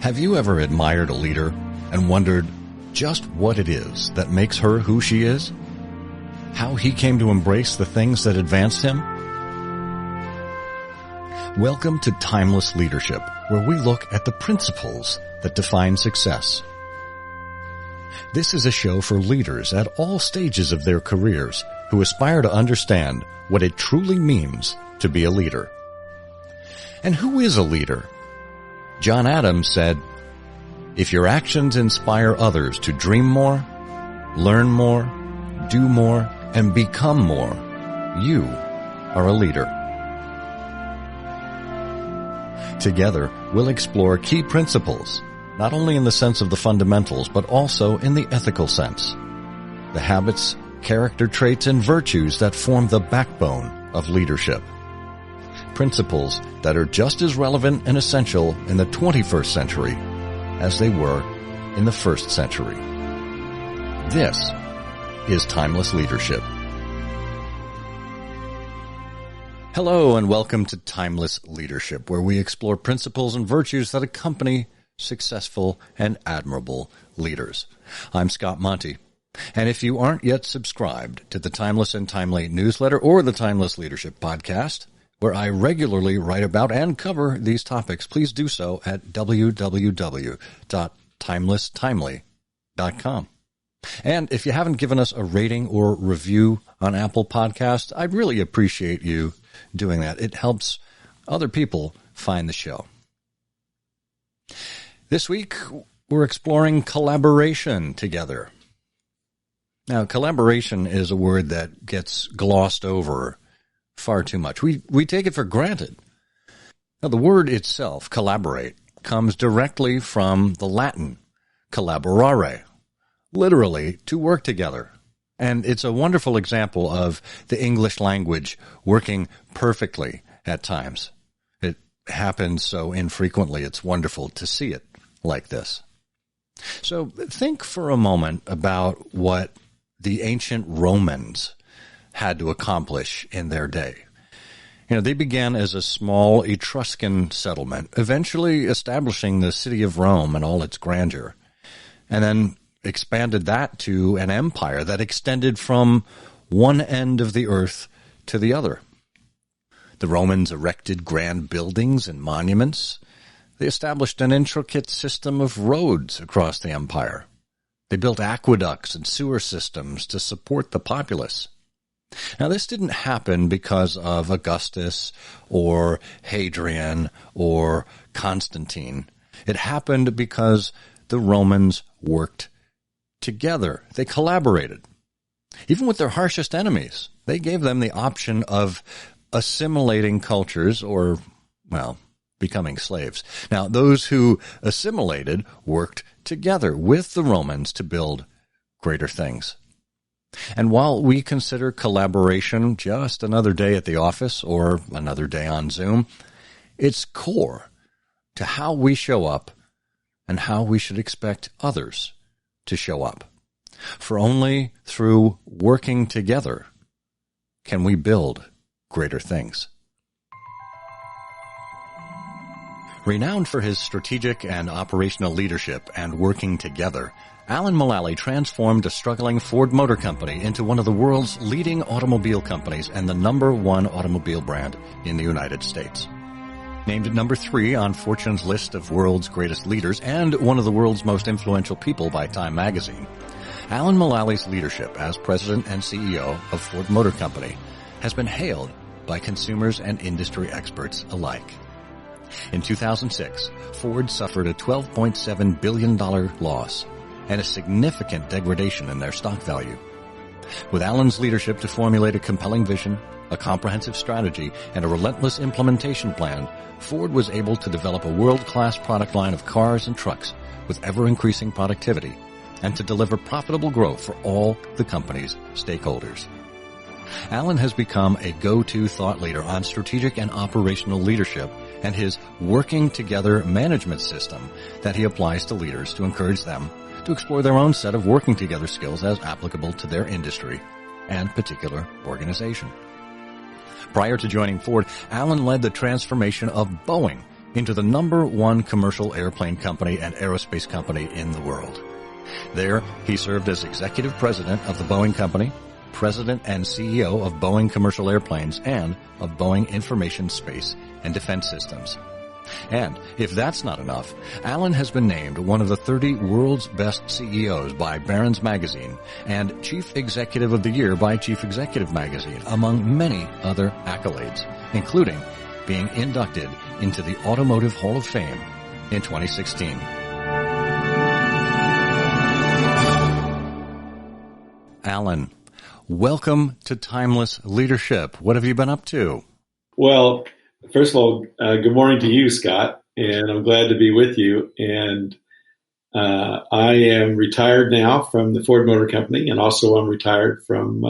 Have you ever admired a leader and wondered just what it is that makes her who she is? How he came to embrace the things that advanced him? Welcome to Timeless Leadership, where we look at the principles that define success. This is a show for leaders at all stages of their careers who aspire to understand what it truly means to be a leader. And who is a leader? John Adams said, "If your actions inspire others to dream more, learn more, do more, and become more, you are a leader." Together, we'll explore key principles, not only in the sense of the fundamentals, but also in the ethical sense. The habits, character traits, and virtues that form the backbone of leadership. Principles that are just as relevant and essential in the 21st century as they were in the first century. This is Timeless Leadership. Hello and welcome to Timeless Leadership, where we explore principles and virtues that accompany successful and admirable leaders. I'm Scott Monty, and if you aren't yet subscribed to the Timeless and Timely newsletter or the Timeless Leadership podcast, where I regularly write about and cover these topics, please do so at www.timelesstimely.com. And if you haven't given us a rating or review on Apple Podcasts, I'd really appreciate you doing that. It helps other people find the show. This week, we're exploring collaboration together. Now, collaboration is a word that gets glossed over far too much. We take it for granted. Now, the word itself, collaborate, comes directly from the Latin collaborare, literally to work together. And it's a wonderful example of the English language working perfectly at times. It happens so infrequently, it's wonderful to see it like this. So think for a moment about what the ancient Romans had to accomplish in their day. You know, they began as a small Etruscan settlement, eventually establishing the city of Rome and all its grandeur, and then expanded that to an empire that extended from one end of the earth to the other. The Romans erected grand buildings and monuments. They established an intricate system of roads across the empire. They built aqueducts and sewer systems to support the populace. Now, this didn't happen because of Augustus or Hadrian or Constantine. It happened because the Romans worked together. They collaborated. Even with their harshest enemies, they gave them the option of assimilating cultures or, well, becoming slaves. Now, those who assimilated worked together with the Romans to build greater things. And while we consider collaboration just another day at the office or another day on Zoom, it's core to how we show up and how we should expect others to show up. For only through working together can we build greater things. Renowned for his strategic and operational leadership and working together, Alan Mulally transformed a struggling Ford Motor Company into one of the world's leading automobile companies and the #1 automobile brand in the United States. Named number 3 on Fortune's list of world's greatest leaders and one of the world's most influential people by Time magazine, Alan Mulally's leadership as president and CEO of Ford Motor Company has been hailed by consumers and industry experts alike. In 2006, Ford suffered a $12.7 billion loss and a significant degradation in their stock value. With Alan's leadership to formulate a compelling vision, a comprehensive strategy, and a relentless implementation plan, Ford was able to develop a world-class product line of cars and trucks with ever-increasing productivity and to deliver profitable growth for all the company's stakeholders. Alan has become a go-to thought leader on strategic and operational leadership and his working together management system that he applies to leaders to encourage them to explore their own set of working together skills as applicable to their industry and particular organization. Prior to joining Ford, Alan led the transformation of Boeing into the #1 commercial airplane company and aerospace company in the world. There, he served as executive president of the Boeing Company, president and CEO of Boeing Commercial Airplanes, and of Boeing Information Space and Defense Systems. And if that's not enough, Alan has been named one of the 30 world's best CEOs by Barron's Magazine and Chief Executive of the Year by Chief Executive Magazine, among many other accolades, including being inducted into the Automotive Hall of Fame in 2016. Alan, welcome to Timeless Leadership. What have you been up to? Well, first of all, good morning to you, Scott, and I'm glad to be with you. And I am retired now from the Ford Motor Company, and also I'm retired from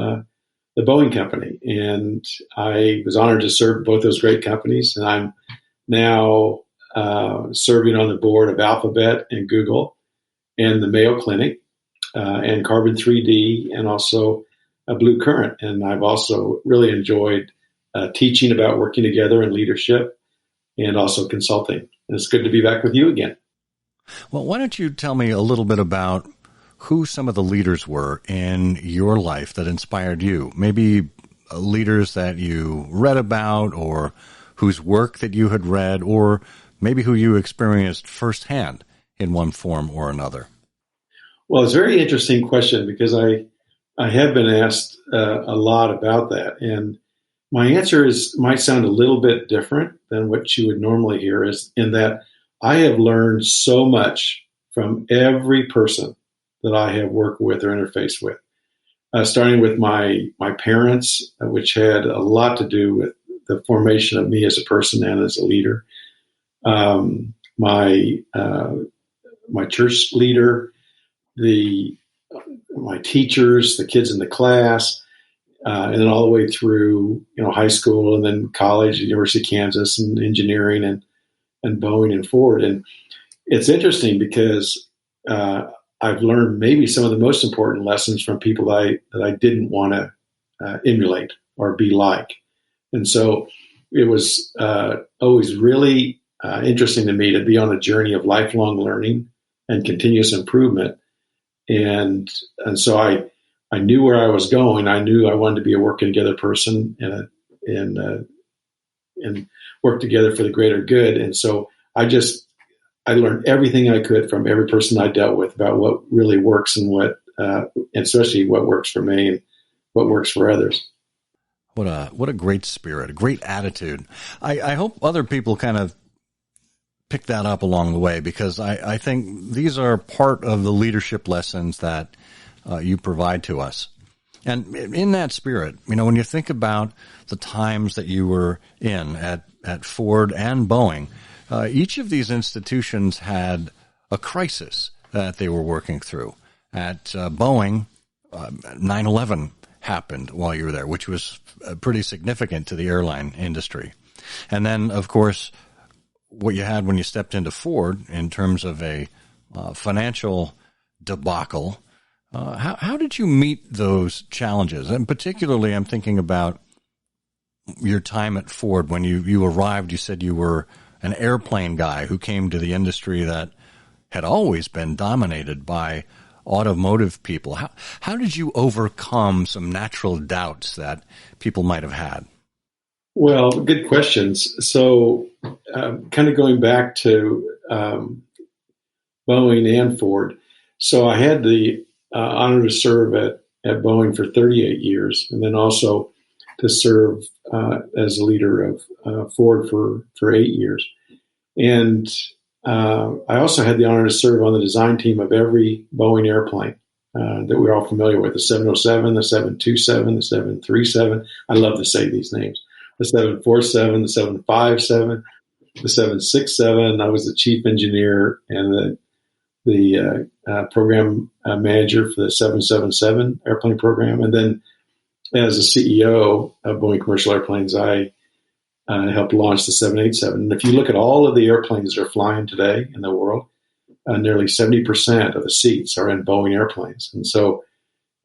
the Boeing Company. And I was honored to serve both those great companies, and I'm now serving on the board of Alphabet and Google and the Mayo Clinic and Carbon 3D and also Blue Current. And I've also really enjoyed teaching about working together and leadership and also consulting. And it's good to be back with you again. Well, why don't you tell me a little bit about who some of the leaders were in your life that inspired you? Maybe leaders that you read about or whose work that you had read, or maybe who you experienced firsthand in one form or another. Well, it's a very interesting question because I have been asked a lot about that. And my answer might sound a little bit different than what you would normally hear, is in that I have learned so much from every person that I have worked with or interfaced with, starting with my parents, which had a lot to do with the formation of me as a person and as a leader. My church leader, my teachers, the kids in the class, and then all the way through, high school and then college, University of Kansas, and engineering and Boeing and Ford. And it's interesting because I've learned maybe some of the most important lessons from people that I didn't want to emulate or be like. And so it was always really interesting to me to be on a journey of lifelong learning and continuous improvement. And so I knew where I was going. I knew I wanted to be a working together person and work together for the greater good. And so I learned everything I could from every person I dealt with about what really works and especially what works for me and what works for others. What a great spirit, a great attitude. I hope other people kind of pick that up along the way, because I think these are part of the leadership lessons that you provide to us. And in that spirit, when you think about the times that you were in at Ford and Boeing, each of these institutions had a crisis that they were working through. At Boeing, 9/11 happened while you were there, which was pretty significant to the airline industry. And then, of course, what you had when you stepped into Ford in terms of a financial debacle. How did you meet those challenges? And particularly, I'm thinking about your time at Ford. When you arrived, you said you were an airplane guy who came to the industry that had always been dominated by automotive people. How did you overcome some natural doubts that people might have had? Well, good questions. So kind of going back to Boeing and Ford. So I had the honor to serve at Boeing for 38 years, and then also to serve as a leader of Ford for 8 years. And I also had the honor to serve on the design team of every Boeing airplane that we're all familiar with, the 707, the 727, the 737. I love to say these names. The 747, the 757, the 767. I was the chief engineer and the program manager for the 777 airplane program. And then as a CEO of Boeing Commercial Airplanes, I helped launch the 787. And if you look at all of the airplanes that are flying today in the world, nearly 70% of the seats are in Boeing airplanes. And so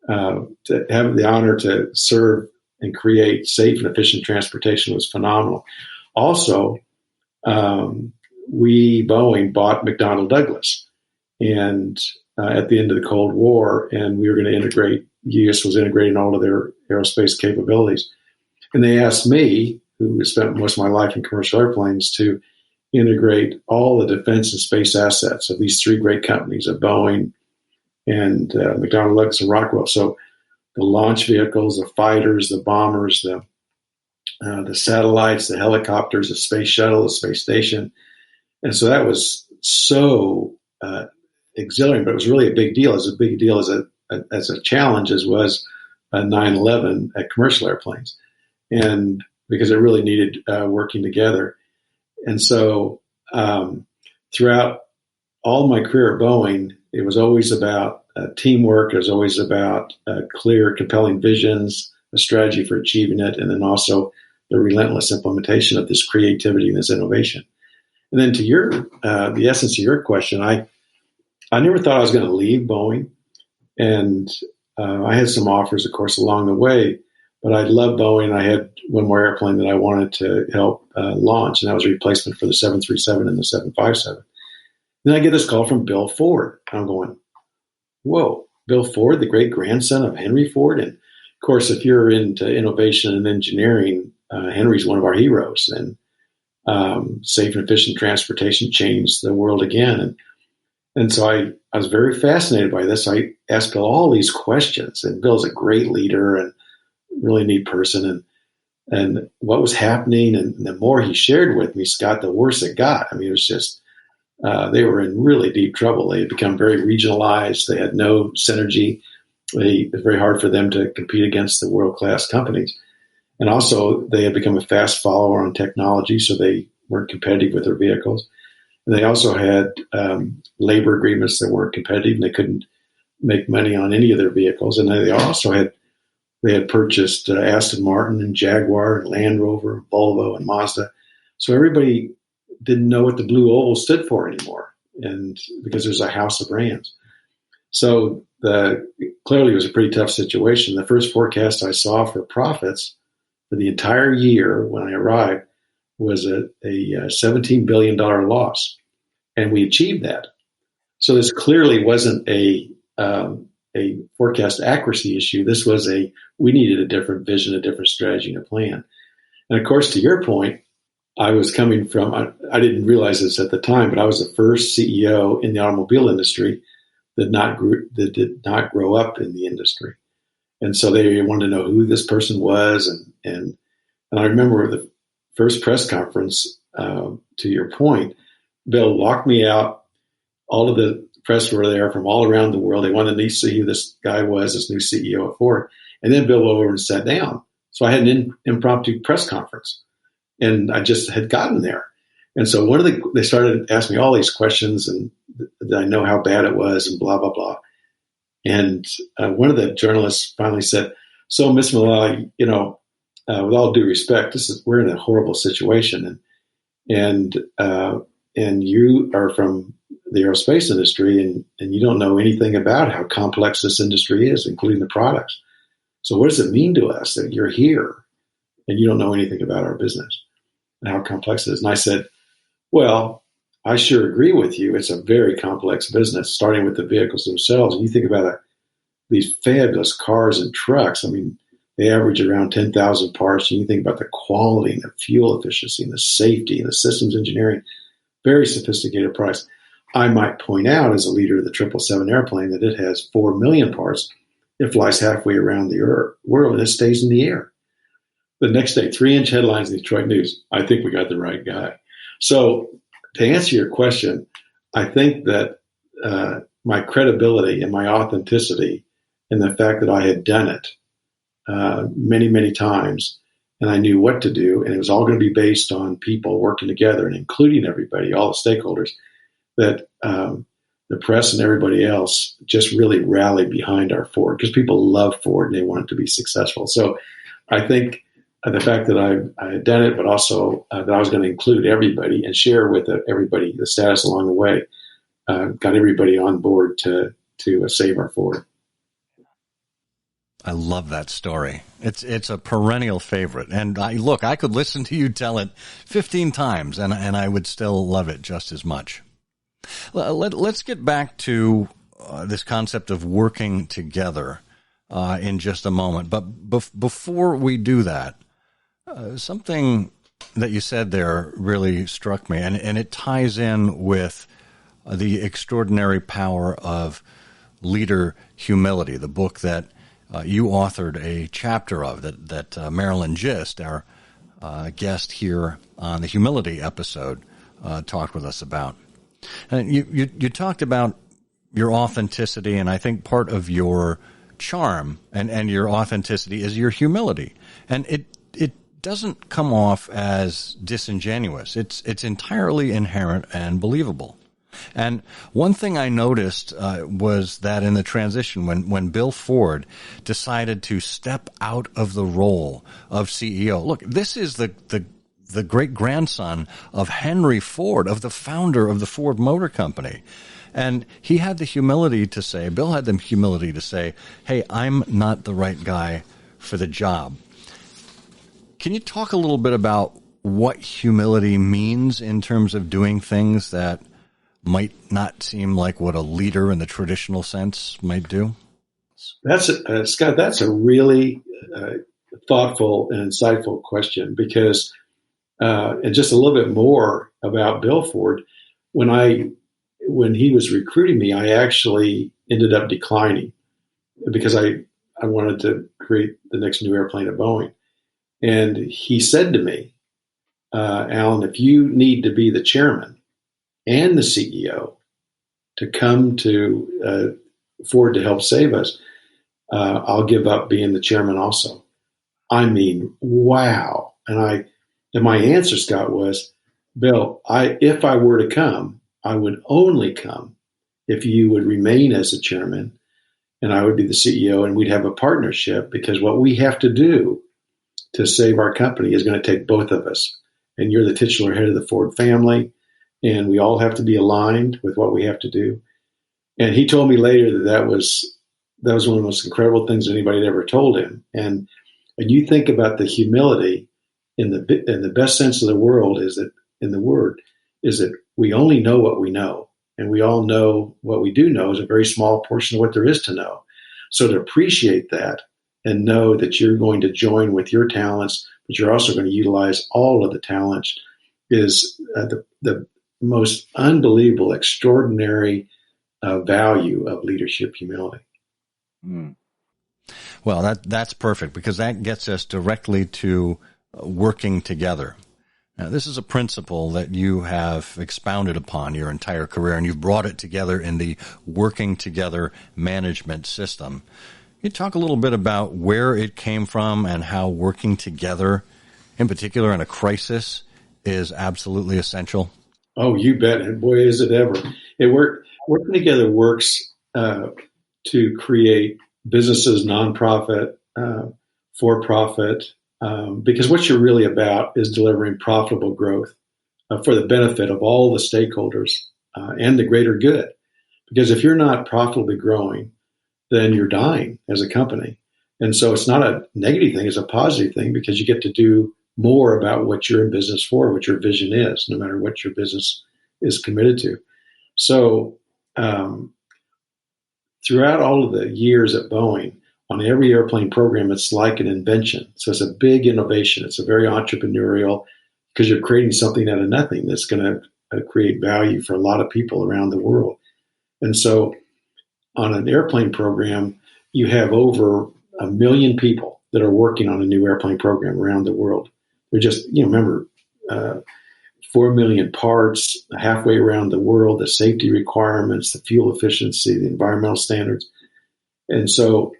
to have the honor to serve and create safe and efficient transportation was phenomenal. Also, we, Boeing, bought McDonnell Douglas. And at the end of the Cold War, and we were going to integrate, U.S. was integrating all of their aerospace capabilities. And they asked me, who has spent most of my life in commercial airplanes, to integrate all the defense and space assets of these three great companies, of Boeing and McDonnell Douglas and Rockwell. So the launch vehicles, the fighters, the bombers, the satellites, the helicopters, the space shuttle, the space station. And so that was so exhilarating, but it was really a big deal. It was a big deal as a challenge as was 9/11 at commercial airplanes. And because it really needed working together. And so throughout all my career at Boeing, it was always about teamwork. It was always about clear, compelling visions, a strategy for achieving it, and then also the relentless implementation of this creativity and this innovation. And then to the essence of your question, I never thought I was going to leave Boeing. And I had some offers, of course, along the way. But I loved Boeing. I had one more airplane that I wanted to help launch, and that was a replacement for the 737 and the 757. Then I get this call from Bill Ford. I'm going, whoa, Bill Ford, the great grandson of Henry Ford. And of course, if you're into innovation and engineering, Henry's one of our heroes. And safe and efficient transportation changed the world again. And so I was very fascinated by this. I asked Bill all these questions, and Bill's a great leader and really neat person, and what was happening. And the more he shared with me, Scott, the worse it got. I mean, it was just, they were in really deep trouble. They had become very regionalized. They had no synergy. It was very hard for them to compete against the world-class companies. And also, they had become a fast follower on technology, so they weren't competitive with their vehicles. And they also had labor agreements that weren't competitive, and they couldn't make money on any of their vehicles. And they also had purchased Aston Martin and Jaguar and Land Rover, Volvo and Mazda. So everybody didn't know what the blue oval stood for anymore, and because there's a house of brands. So clearly it was a pretty tough situation. The first forecast I saw for profits for the entire year when I arrived was a $17 billion loss, and we achieved that. So this clearly wasn't a forecast accuracy issue. This was we needed a different vision, a different strategy, and a plan. And of course, to your point, I was coming from, I didn't realize this at the time, but I was the first CEO in the automobile industry that did not grow up in the industry. And so they wanted to know who this person was. And I remember the first press conference, to your point, Bill walked me out. All of the press were there from all around the world. They wanted to see who this guy was, this new CEO of Ford. And then Bill went over and sat down. So I had an impromptu press conference, and I just had gotten there. And so they started asking me all these questions, and I know how bad it was, and blah, blah, blah. And one of the journalists finally said, "So, Miss Mulally, with all due respect, we're in a horrible situation, and you are from the aerospace industry, and you don't know anything about how complex this industry is, including the products. So what does it mean to us that you're here and you don't know anything about our business and how complex it is?" And I said, "Well, I sure agree with you. It's a very complex business, starting with the vehicles themselves. And you think about these fabulous cars and trucks. I mean, they average around 10,000 parts. And you think about the quality and the fuel efficiency and the safety and the systems engineering, very sophisticated products. I might point out, as a leader of the 777 airplane, that it has 4 million parts. It flies halfway around the world, and it stays in the air." The next day, 3-inch headlines in the Detroit News. I think we got the right guy. So to answer your question, I think that my credibility and my authenticity and the fact that I had done it many, many times, and I knew what to do, and it was all going to be based on people working together and including everybody, all the stakeholders, that the press and everybody else just really rallied behind our Ford, because people love Ford and they want it to be successful. So I think the fact that I had done it, but also that I was going to include everybody and share with everybody the status along the way, got everybody on board to save our Ford. I love that story. It's a perennial favorite. And I could listen to you tell it 15 times and I would still love it just as much. Let's get back to this concept of working together in just a moment. But before we do that, something that you said there really struck me, and it ties in with the extraordinary power of leader humility, the book that you authored a chapter of that Marilyn Gist, our guest here on the humility episode, talked with us about. And you talked about your authenticity, and I think part of your charm and your authenticity is your humility. And it doesn't come off as disingenuous. It's entirely inherent and believable. And one thing I noticed was that in the transition, when Bill Ford decided to step out of the role of CEO, look, this is the great-grandson of Henry Ford, of the founder of the Ford Motor Company. And he had the humility to say, Bill had the humility to say, hey, I'm not the right guy for the job. Can you talk a little bit about what humility means in terms of doing things that might not seem like what a leader in the traditional sense might do? Scott, that's a really thoughtful and insightful question because, and just a little bit more about Bill Ford, when he was recruiting me, I actually ended up declining because I wanted to create the next new airplane at Boeing. And he said to me, Alan, if you need to be the chairman and the CEO to come to Ford to help save us, I'll give up being the chairman also. I mean, wow. And my answer, Scott, was, Bill, if I were to come, I would only come if you would remain as the chairman and I would be the CEO and we'd have a partnership, because what we have to do to save our company is going to take both of us. And you're the titular head of the Ford family, and we all have to be aligned with what we have to do. And he told me later that was one of the most incredible things anybody had ever told him. And you think about the humility in the best sense of the world is that we only know what we know, and we all know what we do know is a very small portion of what there is to know. So to appreciate that and know that you're going to join with your talents, but you're also going to utilize all of the talents is the most unbelievable, extraordinary value of leadership humility. Mm. Well, that's perfect, because that gets us directly to working together. Now, this is a principle that you have expounded upon your entire career, and you've brought it together in the working together management system. Can you talk a little bit about where it came from and how working together, in particular in a crisis, is absolutely essential? Oh, you bet. And boy, is it ever. Working together works to create businesses, nonprofit, for-profit, because what you're really about is delivering profitable growth for the benefit of all the stakeholders and the greater good. Because if you're not profitably growing, then you're dying as a company. And so it's not a negative thing, it's a positive thing, because you get to do more about what you're in business for, what your vision is, no matter what your business is committed to. So throughout all of the years at Boeing, on every airplane program, it's like an invention. So it's a big innovation. It's a very entrepreneurial, because you're creating something out of nothing that's going to create value for a lot of people around the world. And so on an airplane program, you have over 1 million people that are working on a new airplane program around the world. They're just, remember, 4 million parts halfway around the world, the safety requirements, the fuel efficiency, the environmental standards. And so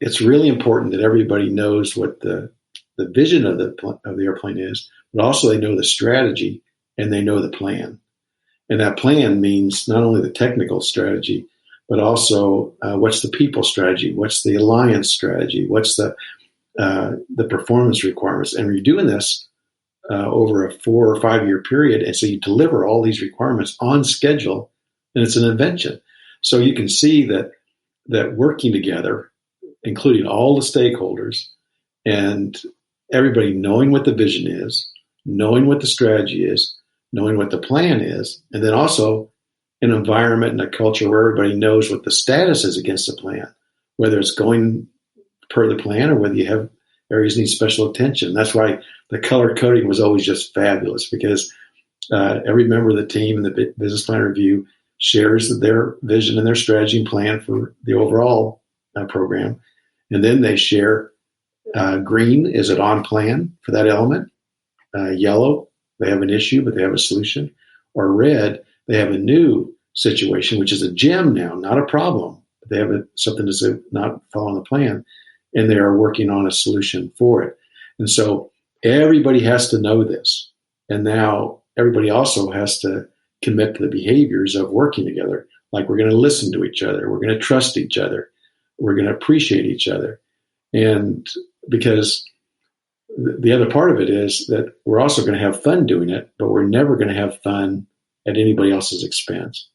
it's really important that everybody knows what the vision of the airplane is, but also they know the strategy and they know the plan. And that plan means not only the technical strategy, but also what's the people strategy, what's the alliance strategy, what's the performance requirements. And you're doing this over a 4 or 5 year period, and so you deliver all these requirements on schedule, and it's an invention. So you can see that working together including all the stakeholders and everybody knowing what the vision is, knowing what the strategy is, knowing what the plan is, and then also an environment and a culture where everybody knows what the status is against the plan, whether it's going per the plan or whether you have areas need special attention. That's why the color coding was always just fabulous, because every member of the team in the business plan review shares their vision and their strategy and plan for the overall program. And then they share green, is it on plan for that element? Yellow, they have an issue, but they have a solution. Or red, they have a new situation, which is a gem now, not a problem. They have something that's not following the plan, and they are working on a solution for it. And so everybody has to know this. And now everybody also has to commit to the behaviors of working together. Like, we're going to listen to each other. We're going to trust each other. We're going to appreciate each other. And because the other part of it is that we're also going to have fun doing it, but we're never going to have fun at anybody else's expense.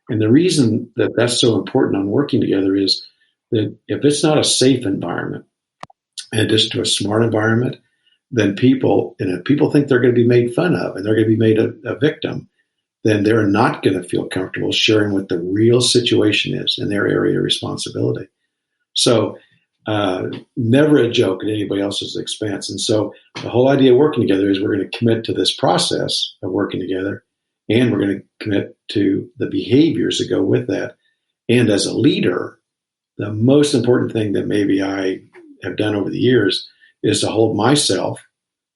And the reason that that's so important on working together is that if it's not a safe environment, in addition to a smart environment, then if people think they're going to be made fun of and they're going to be made a victim, then they're not going to feel comfortable sharing what the real situation is in their area of responsibility. So never a joke at anybody else's expense. And so the whole idea of working together is we're going to commit to this process of working together, and we're going to commit to the behaviors that go with that. And as a leader, the most important thing that maybe I have done over the years is to hold myself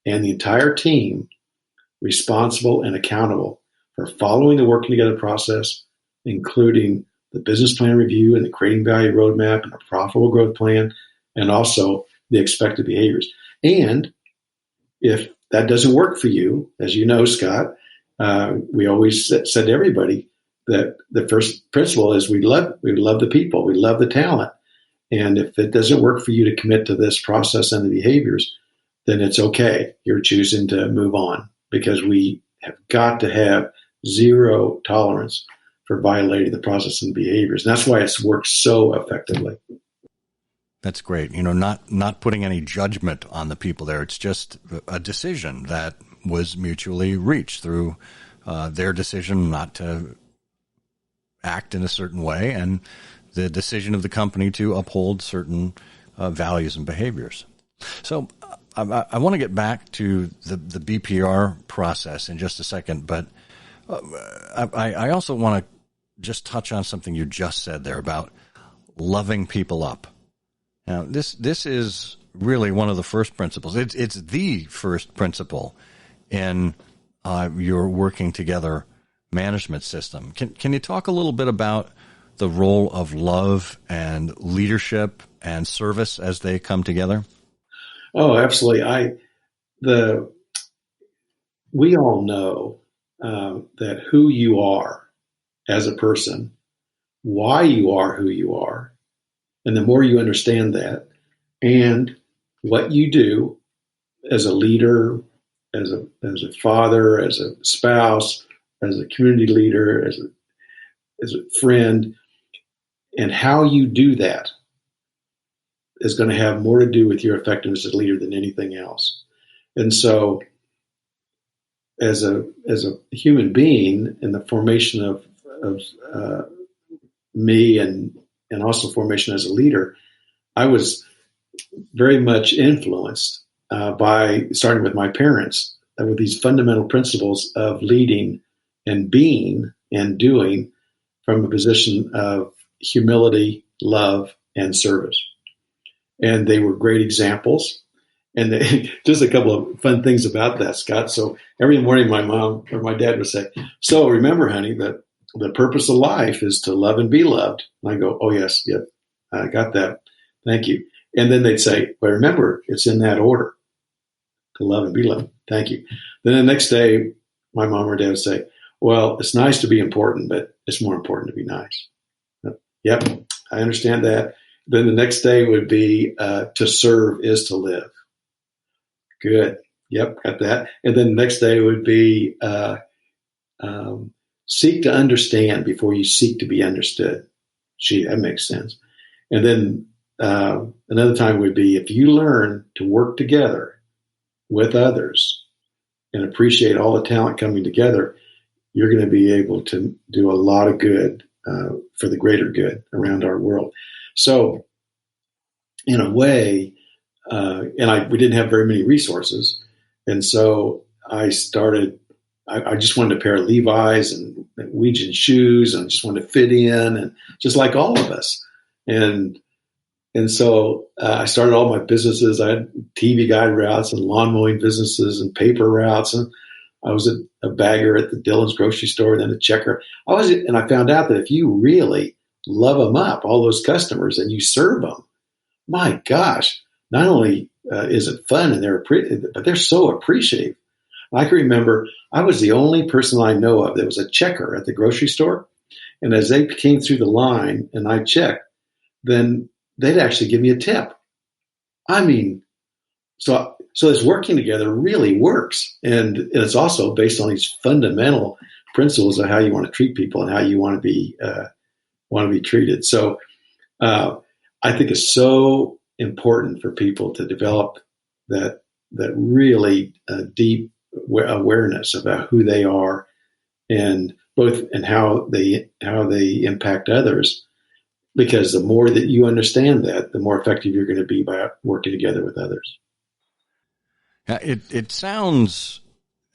and the entire team responsible and accountable for following the working together process, including the business plan review and the creating value roadmap and a profitable growth plan, and also the expected behaviors. And if that doesn't work for you, as you know, Scott, we always said to everybody that the first principle is we love the people, we love the talent. And if it doesn't work for you to commit to this process and the behaviors, then it's okay. You're choosing to move on, because we have got to have zero tolerance for violating the process and behaviors. And that's why it's worked so effectively. That's great. Not putting any judgment on the people there. It's just a decision that was mutually reached through their decision not to act in a certain way and the decision of the company to uphold certain values and behaviors. So I want to get back to the BPR process in just a second, but I also want to just touch on something you just said there about loving people up. Now, this is really one of the first principles. It's the first principle in your working together management system. Can you talk a little bit about the role of love and leadership and service as they come together? Oh, absolutely. We all know that who you are as a person, why you are who you are, and the more you understand that, and what you do as a leader, as a father, as a spouse, as a community leader, as a friend, and how you do that is going to have more to do with your effectiveness as a leader than anything else. And so, as a human being, in the formation of me and also formation as a leader, I was very much influenced by starting with my parents with these fundamental principles of leading and being and doing from a position of humility, love, and service. And they were great examples. And just a couple of fun things about that, Scott. So every morning my mom or my dad would say, "So remember, honey, that the purpose of life is to love and be loved." And I go, "Oh, yes, yep, I got that. Thank you." And then they'd say, "But remember, it's in that order, to love and be loved. Thank you." Then the next day, my mom or dad would say, "Well, it's nice to be important, but it's more important to be nice." Yep, I understand that. Then the next day would be to serve is to live. Good. Yep, got that. And then the next day would be seek to understand before you seek to be understood. Gee, that makes sense. And then another time would be if you learn to work together with others and appreciate all the talent coming together, you're going to be able to do a lot of good for the greater good around our world. So, in a way, we didn't have very many resources, and so I started. I just wanted a pair of Levi's and Norwegian shoes, and I just wanted to fit in, and just like all of us. And so I started all my businesses. I had TV guide routes and lawn mowing businesses and paper routes, and I was a bagger at the Dillon's grocery store, then a checker. And I found out that if you really love them up, all those customers, and you serve them, my gosh, not only is it fun and but they're so appreciative. I can remember I was the only person I know of that was a checker at the grocery store. And as they came through the line and I checked, then they'd actually give me a tip. I mean, so this working together really works. And it's also based on these fundamental principles of how you want to treat people and how you want to be treated. So I think it's so important for people to develop that really deep awareness about who they are and how they impact others, because the more that you understand that, the more effective you're going to be by working together with others. It sounds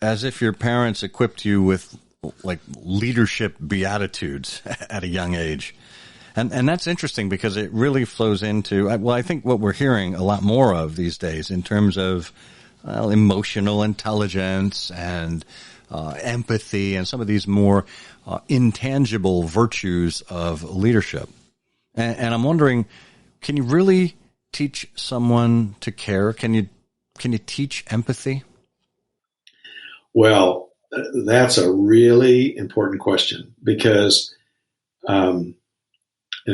as if your parents equipped you with like leadership beatitudes at a young age. And that's interesting because it really flows into, well, I think what we're hearing a lot more of these days in terms of emotional intelligence and empathy and some of these more intangible virtues of leadership. And I'm wondering, can you really teach someone to care? Can you teach empathy? Well, that's a really important question because, and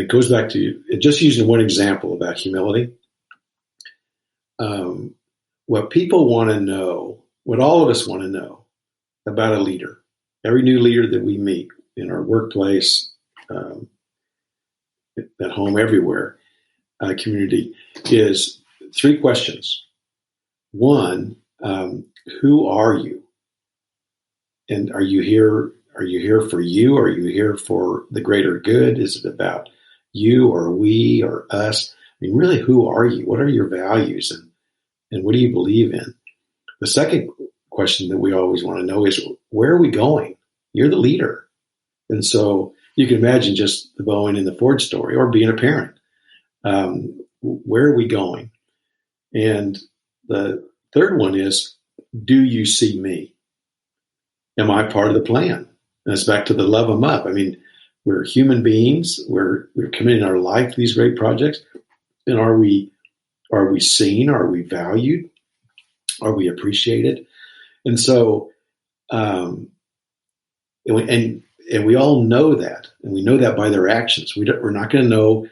it goes back to just using one example about humility. What people want to know, what all of us want to know about a leader, every new leader that we meet in our workplace, at home, everywhere, community, is three questions. One, who are you? And are you here? Are you here for you? Are you here for the greater good? Is it about you or we or us? I mean, really, who are you? What are your values and what do you believe in? The second question that we always want to know is, where are we going? You're the leader. And so you can imagine just the Boeing and the Ford story or being a parent. Where are we going? And the third one is, do you see me? Am I part of the plan? And it's back to the love them up. I mean, we're human beings. We're committing our life to these great projects. And are we seen? Are we valued? Are we appreciated? And so, and we all know that, and we know that by their actions. We're not going to know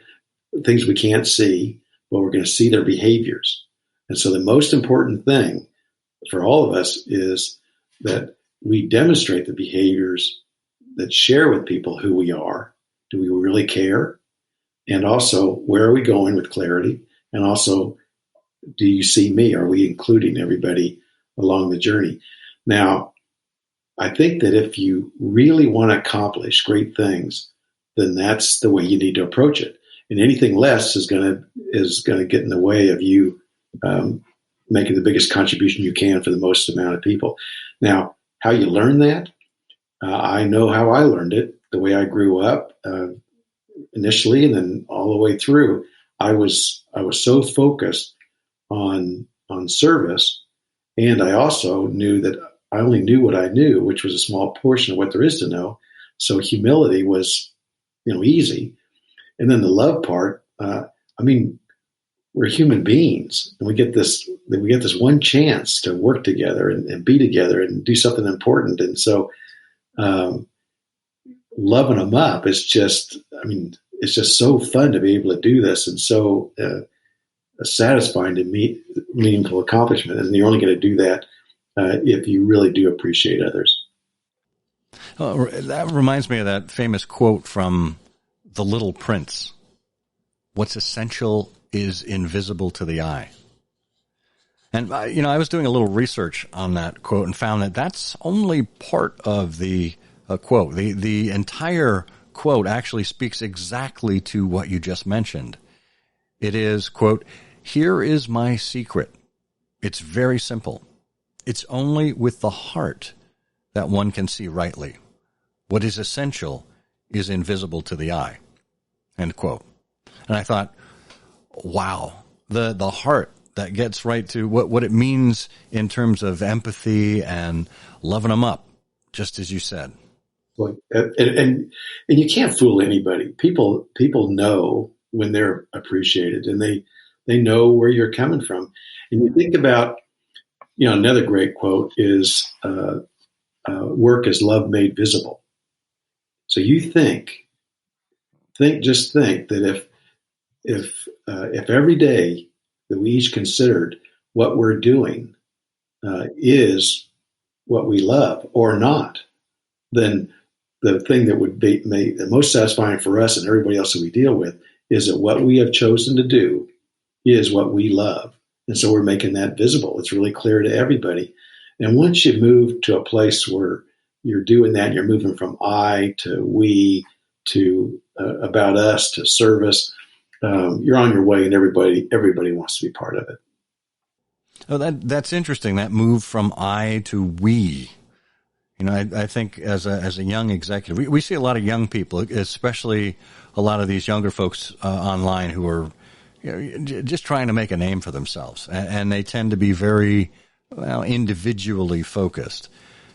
things we can't see, but we're going to see their behaviors. And so the most important thing for all of us is that we demonstrate the behaviors that share with people who we are. Do we really care? And also, where are we going with clarity? And also, do you see me? Are we including everybody along the journey? Now, I think that if you really want to accomplish great things, then that's the way you need to approach it. And anything less is going to get in the way of you making the biggest contribution you can for the most amount of people. Now, how you learn that? I know how I learned it. The way I grew up initially, and then all the way through, I was so focused on service, and I also knew that I only knew what I knew, which was a small portion of what there is to know. So humility was, easy. And then the love part. We're human beings, and we get this one chance to work together and be together and do something important. And so, loving them up is just, it's just so fun to be able to do this, and so satisfying to meaningful accomplishment. And you're only going to do that if you really do appreciate others. That reminds me of that famous quote from The Little Prince. What's essential is invisible to the eye. And, I was doing a little research on that quote and found that that's only part of the quote. The entire quote actually speaks exactly to what you just mentioned. It is, quote, "Here is my secret. It's very simple. It's only with the heart that one can see rightly. What is essential is invisible to the eye," end quote. And I thought, wow, the heart that gets right to what it means in terms of empathy and loving them up, just as you said. And you can't fool anybody. People know when they're appreciated, and they know where you're coming from. And you think about, another great quote is, "Work is love made visible." So you think that if every day that we each considered what we're doing is what we love or not, then the thing that would be the most satisfying for us and everybody else that we deal with is that what we have chosen to do is what we love. And so we're making that visible. It's really clear to everybody. And once you move to a place where you're doing that, you're moving from I to we to about us to service, you're on your way, and everybody wants to be part of it. Oh, that's interesting. That move from I to we. I think as a young executive, we see a lot of young people, especially a lot of these younger folks online who are just trying to make a name for themselves, and they tend to be very individually focused.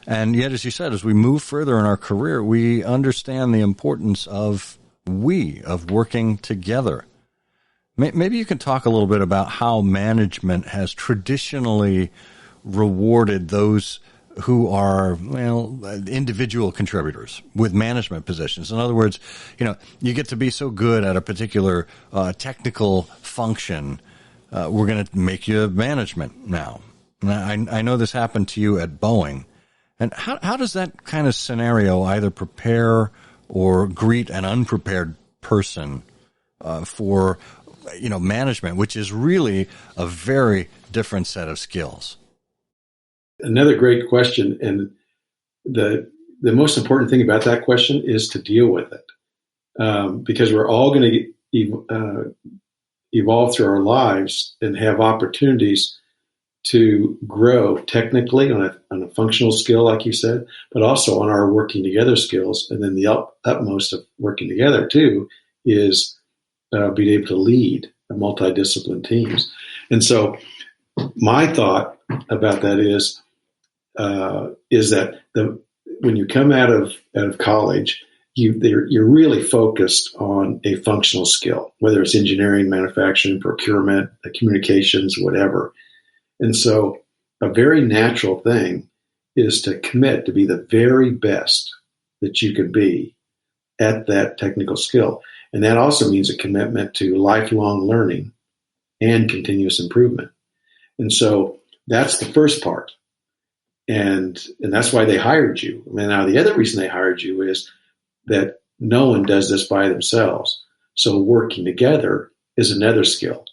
And yet, as you said, as we move further in our career, we understand the importance of working together. Maybe you can talk a little bit about how management has traditionally rewarded those who are, individual contributors with management positions. In other words, you get to be so good at a particular technical function, we're going to make you management now. And I know this happened to you at Boeing. And how does that kind of scenario either prepare or greet an unprepared person for management, which is really a very different set of skills? Another great question, and the most important thing about that question is to deal with it, because we're all going to evolve through our lives and have opportunities to grow technically on a functional skill, like you said, but also on our working together skills. And then the utmost of working together too is being able to lead multidisciplinary teams. And so my thought about that is that when you come out of college, you're really focused on a functional skill, whether it's engineering, manufacturing, procurement, communications, whatever. And so a very natural thing is to commit to be the very best that you can be at that technical skill. And that also means a commitment to lifelong learning and continuous improvement. And so that's the first part. And that's why they hired you. Now, the other reason they hired you is that no one does this by themselves. So working together is another skill.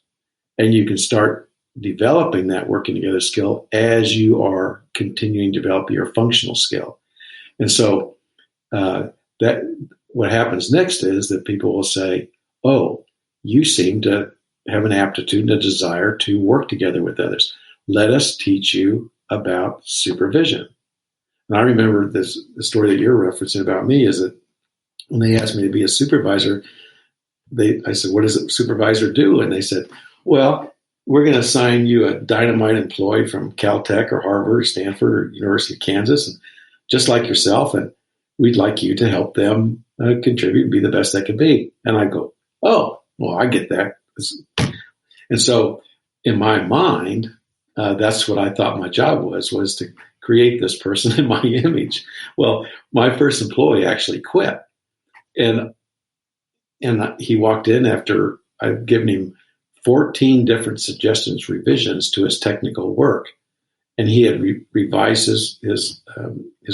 And you can start developing that working together skill as you are continuing to develop your functional skill. And so that what happens next is that people will say, "Oh, you seem to have an aptitude and a desire to work together with others. Let us teach you about supervision." And I remember the story that you're referencing about me is that when they asked me to be a supervisor, I said, "What does a supervisor do?" And they said, "Well, we're going to assign you a dynamite employee from Caltech or Harvard or Stanford or University of Kansas, and just like yourself, and we'd like you to help them contribute and be the best they can be." And I go, "Oh, well, I get that." And so in my mind, that's what I thought my job was to create this person in my image. Well, my first employee actually quit. And he walked in after I'd given him 14 different suggestions, revisions to his technical work. And he had revised his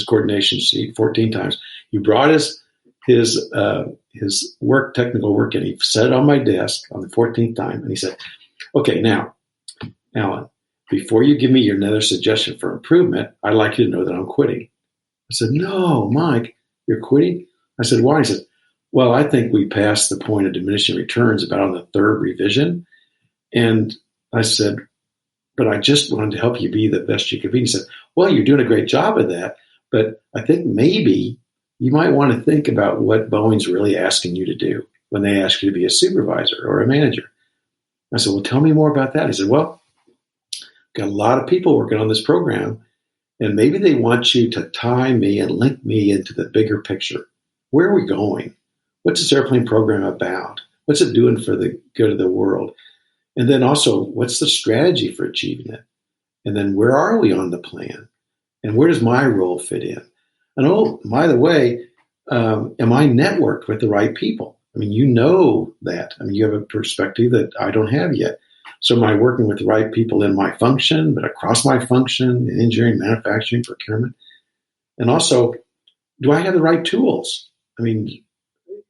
coordination sheet 14 times. He brought his his technical work, and he set it on my desk on the 14th time, and he said, "Okay, now, Alan, before you give me another suggestion for improvement, I'd like you to know that I'm quitting." I said, "No, Mike, you're quitting?" I said, "Why?" He said, "Well, I think we passed the point of diminishing returns about on the third revision." And I said, "But I just wanted to help you be the best you could be." He said, "Well, you're doing a great job of that, but I think maybe you might want to think about what Boeing's really asking you to do when they ask you to be a supervisor or a manager." I said, "Well, tell me more about that." He said, "Well, got a lot of people working on this program, and maybe they want you to tie me and link me into the bigger picture. Where are we going? What's this airplane program about? What's it doing for the good of the world? And then also, what's the strategy for achieving it? And then where are we on the plan? And where does my role fit in? And oh, by the way, am I networked with the right people? I mean, you know that. I mean, you have a perspective that I don't have yet. So am I working with the right people in my function, but across my function, in engineering, manufacturing, procurement? And also, do I have the right tools? I mean,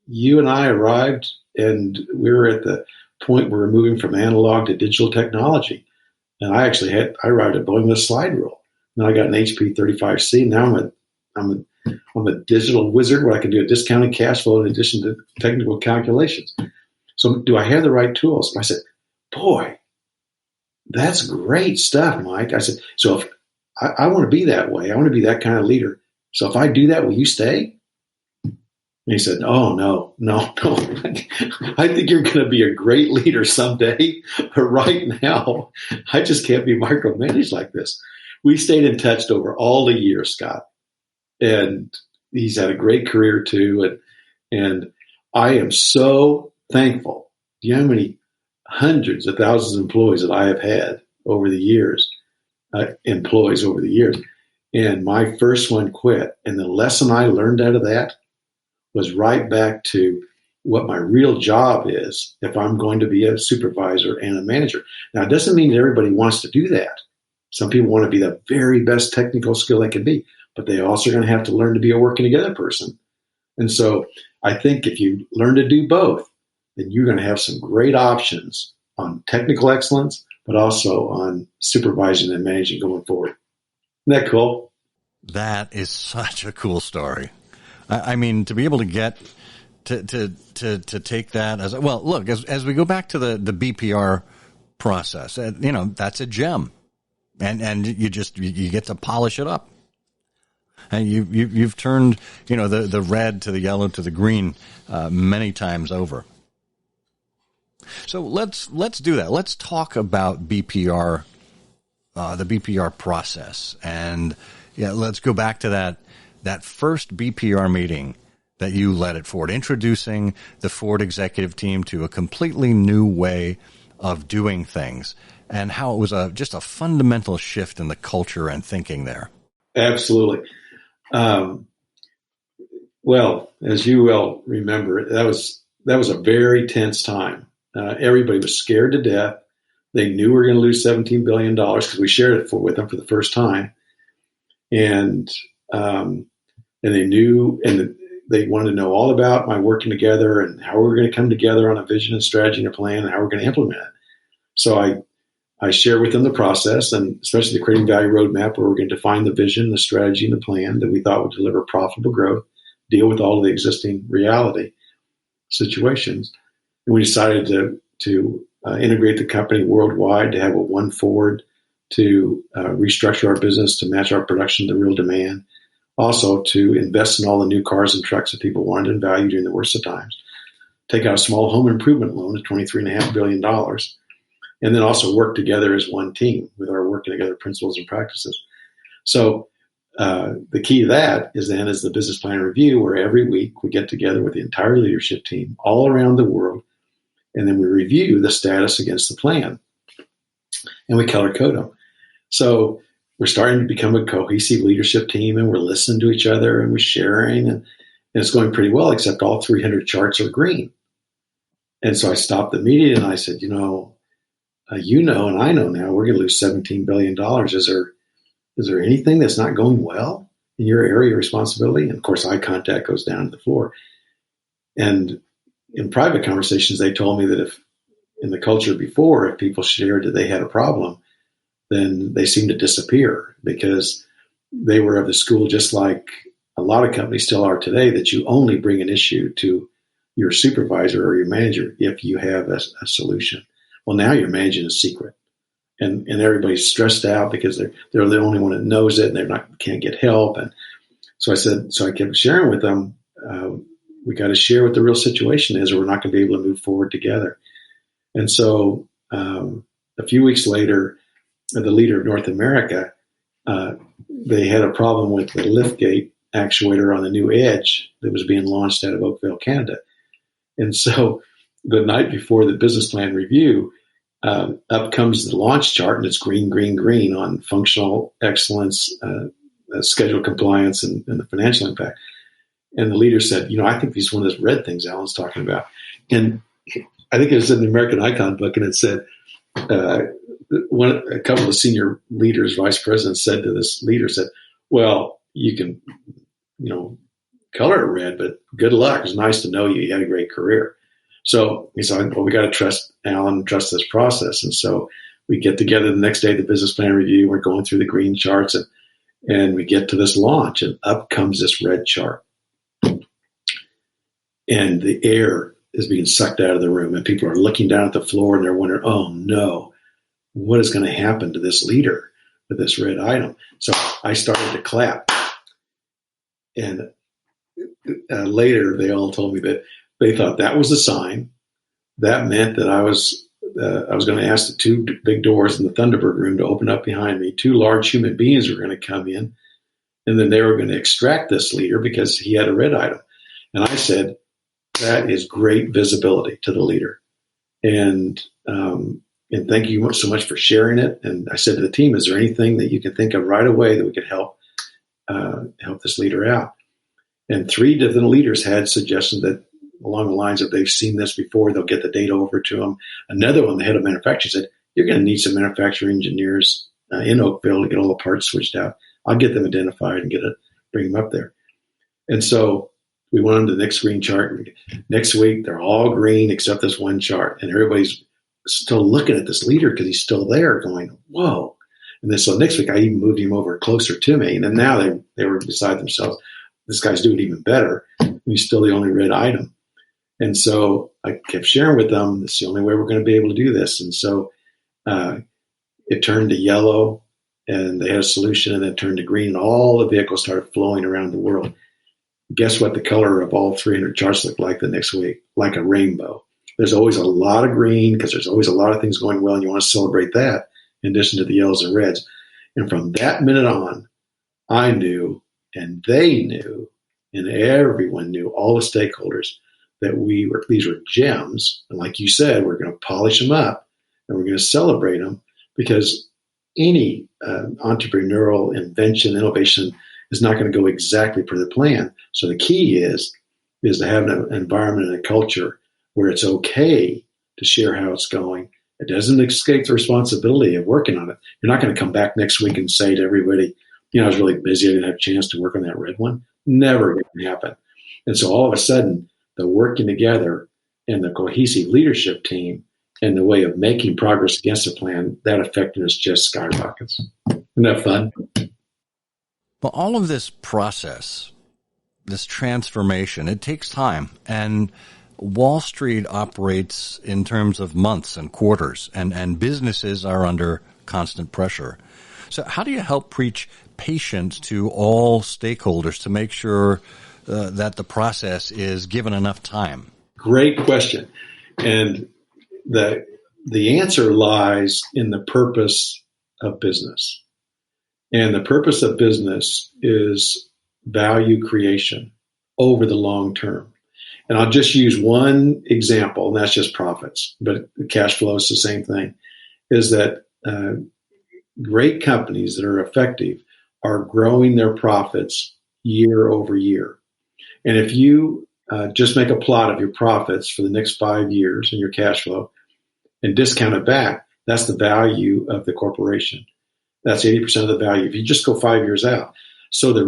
you and I arrived, and we were at the point where we're moving from analog to digital technology. And I arrived at Boeing with a slide rule. Now I got an HP 35C. Now I'm a digital wizard where I can do a discounted cash flow in addition to technical calculations. So do I have the right tools? And I said, "Boy, that's great stuff, Mike." I said, "So if I want to be that way, I want to be that kind of leader. So if I do that, will you stay?" And he said, "Oh, no. I think you're going to be a great leader someday. But right now, I just can't be micromanaged like this." We stayed in touch over all the years, Scott. And he's had a great career too. And I am so thankful. Do you know how many hundreds of thousands of employees that I have had over the years? And my first one quit. And the lesson I learned out of that was right back to what my real job is if I'm going to be a supervisor and a manager. Now, it doesn't mean that everybody wants to do that. Some people want to be the very best technical skill they can be, but they also are going to have to learn to be a working together person. And so I think if you learn to do both, then you're going to have some great options on technical excellence, but also on supervising and managing going forward. Isn't that cool? That is such a cool story. I mean, to be able to get to take that as well. Look, as we go back to the BPR process, that's a gem, and you get to polish it up, and you've turned the red to the yellow to the green many times over. So let's do that. Let's talk about BPR, the BPR process, and let's go back to that first BPR meeting that you led at Ford, introducing the Ford executive team to a completely new way of doing things, and how it was just a fundamental shift in the culture and thinking there. Absolutely. Well, as you well remember, that was a very tense time. Everybody was scared to death. They knew we were going to lose $17 billion because we shared it with them for the first time. And they knew, and they wanted to know all about my working together and how we were going to come together on a vision and strategy and a plan and how we're going to implement it. So I shared with them the process, and especially the creating value roadmap, where we're going to define the vision, the strategy, and the plan that we thought would deliver profitable growth, deal with all of the existing reality situations. And we decided to integrate the company worldwide, to have a one Ford, to restructure our business to match our production to real demand. Also, to invest in all the new cars and trucks that people wanted and valued during the worst of times. Take out a small home improvement loan of $23.5 billion. And then also work together as one team with our working together principles and practices. So the key to that is the business plan review, where every week we get together with the entire leadership team all around the world, and then we review the status against the plan. And we color code them. So we're starting to become a cohesive leadership team, and we're listening to each other, and we're sharing, and it's going pretty well, except all 300 charts are green. And so I stopped the meeting and I said, and I know now we're going to lose $17 billion. Is there anything that's not going well in your area of responsibility? And of course, eye contact goes down to the floor. And in private conversations, they told me that if in the culture before, if people shared that they had a problem, then they seemed to disappear because they were of the school, just like a lot of companies still are today, that you only bring an issue to your supervisor or your manager if you have a solution. Well, now you're managing a secret, and everybody's stressed out because they're the only one that knows it, and can't get help. And so I kept sharing with them, we got to share what the real situation is, or we're not going to be able to move forward together. And so a few weeks later, the leader of North America, they had a problem with the liftgate actuator on the new Edge that was being launched out of Oakville, Canada. And so the night before the business plan review, up comes the launch chart, and it's green, green, green on functional excellence, schedule compliance, and the financial impact. And the leader said, I think these one of those red things Alan's talking about. And I think it was in the American Icon book, and it said, a couple of senior leaders, vice presidents, said to this leader, well, you can, color it red, but good luck. It's nice to know you. You had a great career. So he said, well, we got to trust Alan, trust this process. And so we get together the next day, the business plan review. We're going through the green charts, and we get to this launch, and up comes this red chart. And the air is being sucked out of the room, and people are looking down at the floor, and they're wondering, oh no, what is going to happen to this leader with this red item? So I started to clap. And later, they all told me that they thought that was a sign. That meant that I was going to ask the two big doors in the Thunderbird room to open up behind me. Two large human beings were going to come in, and then they were going to extract this leader because he had a red item. And I said, that is great visibility to the leader. And thank you so much for sharing it. And I said to the team, is there anything that you can think of right away that we could help this leader out? And 3 different leaders had suggestions that along the lines of they've seen this before, they'll get the data over to them. Another one, the head of manufacturing, said, you're going to need some manufacturing engineers in Oakville to get all the parts switched out. I'll get them identified and bring them up there. And so we went on to the next green chart. Next week, they're all green except this one chart. And everybody's still looking at this leader because he's still there going, whoa. And then so next week, I even moved him over closer to me. And then now they were beside themselves. This guy's doing even better. He's still the only red item. And so I kept sharing with them, this is the only way we're going to be able to do this. And so it turned to yellow, and they had a solution, and then it turned to green, and all the vehicles started flowing around the world. Guess what the color of all 300 charts looked like the next week? Like a rainbow. There's always a lot of green because there's always a lot of things going well, and you want to celebrate that in addition to the yellows and reds. And from that minute on, I knew, and they knew, and everyone knew, all the stakeholders, that these were gems. And like you said, we're going to polish them up, and we're going to celebrate them, because any entrepreneurial invention, innovation is not going to go exactly per the plan. So the key is to have an environment and a culture where it's okay to share how it's going. It doesn't escape the responsibility of working on it. You're not going to come back next week and say to everybody, I was really busy. I didn't have a chance to work on that red one. Never going to happen. And so all of a sudden, the working together and the cohesive leadership team and the way of making progress against the plan, that effectiveness just skyrockets. Isn't that fun? Well, all of this process, this transformation, it takes time. And Wall Street operates in terms of months and quarters, and businesses are under constant pressure. So how do you help preach patience to all stakeholders to make sure that the process is given enough time? Great question. And the answer lies in the purpose of business. And the purpose of business is value creation over the long term. And I'll just use one example, and that's just profits, but the cash flow is the same thing, is that great companies that are effective are growing their profits year over year. And if you just make a plot of your profits for the next 5 years and your cash flow and discount it back, that's the value of the corporation. That's 80% of the value. If you just go 5 years out. So the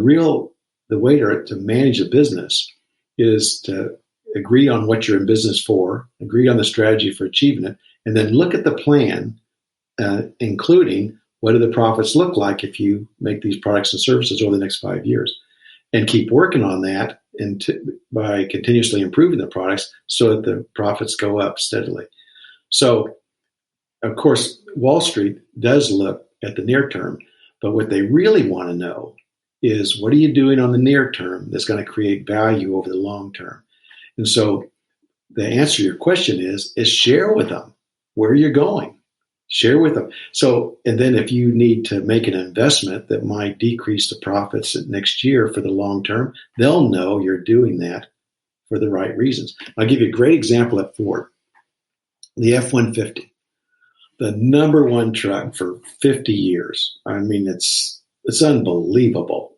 way to manage a business is to agree on what you're in business for, agree on the strategy for achieving it, and then look at the plan, including what do the profits look like if you make these products and services over the next 5 years, and keep working on that by continuously improving the products so that the profits go up steadily. So, of course, Wall Street does look at the near term, but what they really want to know is what are you doing on the near term that's going to create value over the long term? And so the answer to your question is share with them where you're going. Share with them. So, and then if you need to make an investment that might decrease the profits next year for the long term, they'll know you're doing that for the right reasons. I'll give you a great example at Ford. The F-150, the number one truck for 50 years. I mean, it's unbelievable.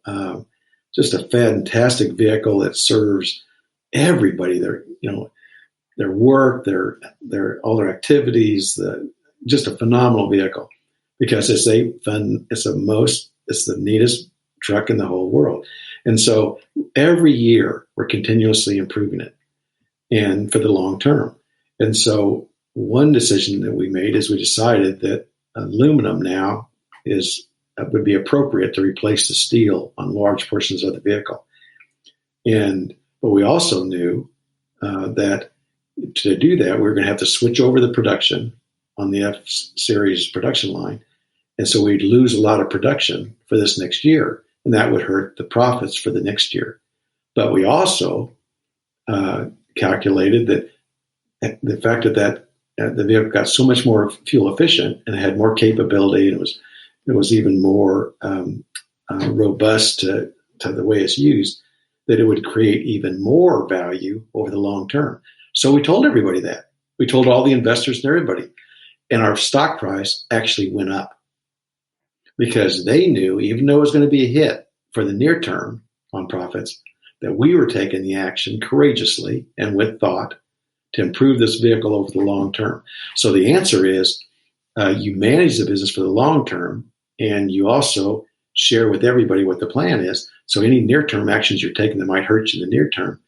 Just a fantastic vehicle that serves everybody. Their work, all their activities. Just a phenomenal vehicle because it's the neatest truck in the whole world. And so every year we're continuously improving it, and for the long term. And so one decision that we made is we decided that aluminum now would be appropriate to replace the steel on large portions of the vehicle. But we also knew that to do that, we were going to have to switch over the production on the F-Series production line. And so we'd lose a lot of production for this next year, and that would hurt the profits for the next year. But we also calculated that the fact that the vehicle got so much more fuel efficient and had more capability, and it was even more robust to the way it's used, that it would create even more value over the long term. So we told everybody that. We told all the investors and everybody. And our stock price actually went up because they knew, even though it was going to be a hit for the near term on profits, that we were taking the action courageously and with thought to improve this vehicle over the long term. So the answer is you manage the business for the long term, and you also share with everybody what the plan is. So any near-term actions you're taking that might hurt you in the near term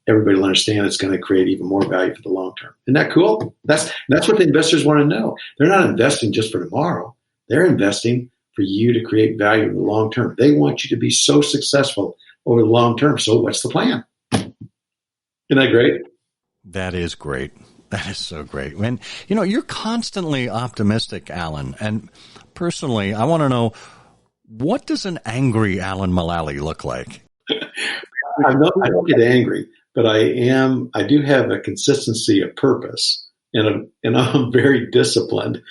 everybody will understand it's going to create even more value for the long term. Isn't that cool? That's what the investors want to know. They're not investing just for tomorrow. They're investing for you to create value in the long term. They want you to be so successful over the long term. So what's the plan? Isn't that great? That is great. That is so great. And, you're constantly optimistic, Alan. And personally, I want to know, what does an angry Alan Mulally look like? I don't get angry, but I do have a consistency of purpose, and I'm very disciplined,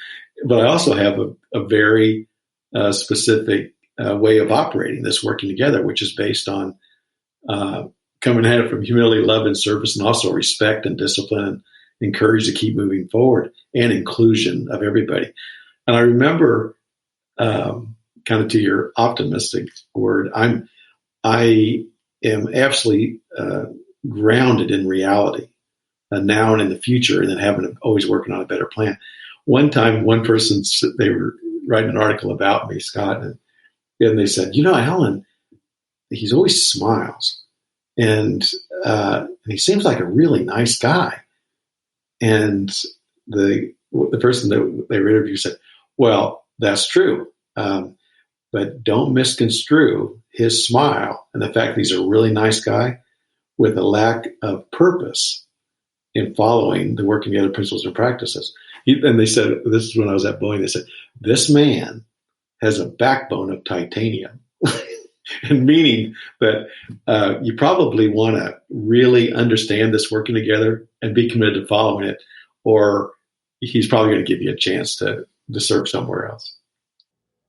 but I also have a very specific way of operating this working together, which is based on coming at it from humility, love, and service, and also respect and discipline, and encourage to keep moving forward, and inclusion of everybody. And I remember, kind of to your optimistic word, I am absolutely grounded in reality, now and in the future, and then always working on a better plan. One time, one person, they were writing an article about me, Scott, and they said, Alan, he's always smiles, and he seems like a really nice guy. And the person that they interviewed said, well, that's true, but don't misconstrue his smile and the fact that he's a really nice guy with a lack of purpose in following the working together principles and practices. And they said, this is when I was at Boeing, they said, this man has a backbone of titanium. And meaning that you probably want to really understand this working together and be committed to following it, or he's probably going to give you a chance to serve somewhere else.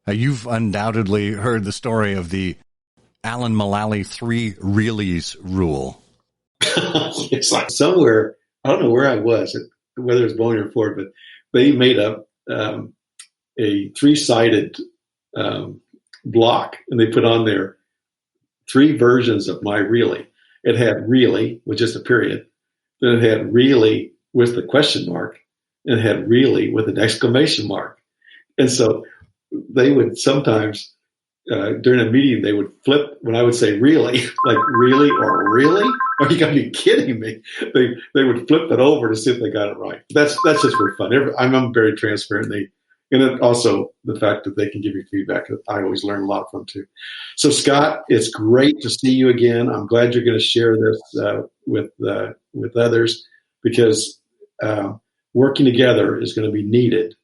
You've undoubtedly heard the story of the Alan Mulally 3 reallys rule. It's like somewhere, I don't know where I was, whether it's Boeing or Ford, but they made up a 3-sided block, and they put on there 3 versions of my really. It had really with just a period. Then it had really with the question mark, and it had really with an exclamation mark. And so they would sometimes during a meeting, they would flip when I would say really, like really or really. Are you going to be kidding me? They would flip it over to see if they got it right. That's just for fun. I'm very transparent. And then also the fact that they can give you feedback. I always learn a lot from too. So Scott, it's great to see you again. I'm glad you're going to share this with others, because working together is going to be needed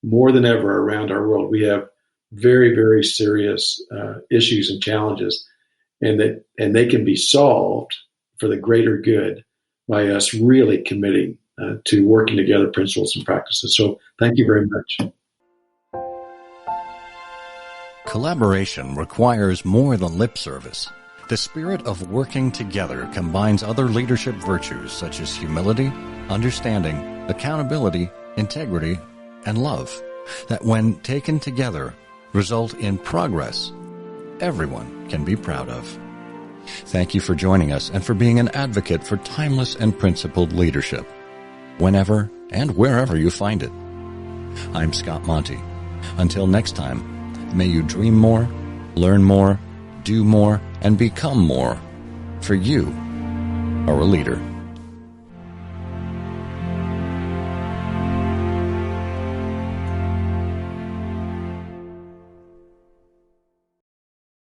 more than ever around our world. We have very, very serious issues and challenges, and they can be solved for the greater good by us really committing to working together principles and practices. So thank you very much. Collaboration requires more than lip service. The spirit of working together combines other leadership virtues such as humility, understanding, accountability, integrity, and love, that when taken together result in progress everyone can be proud of. Thank you for joining us and for being an advocate for timeless and principled leadership, whenever and wherever you find it. I'm Scott Monty. Until next time, may you dream more, learn more, do more, and become more, for you are a leader.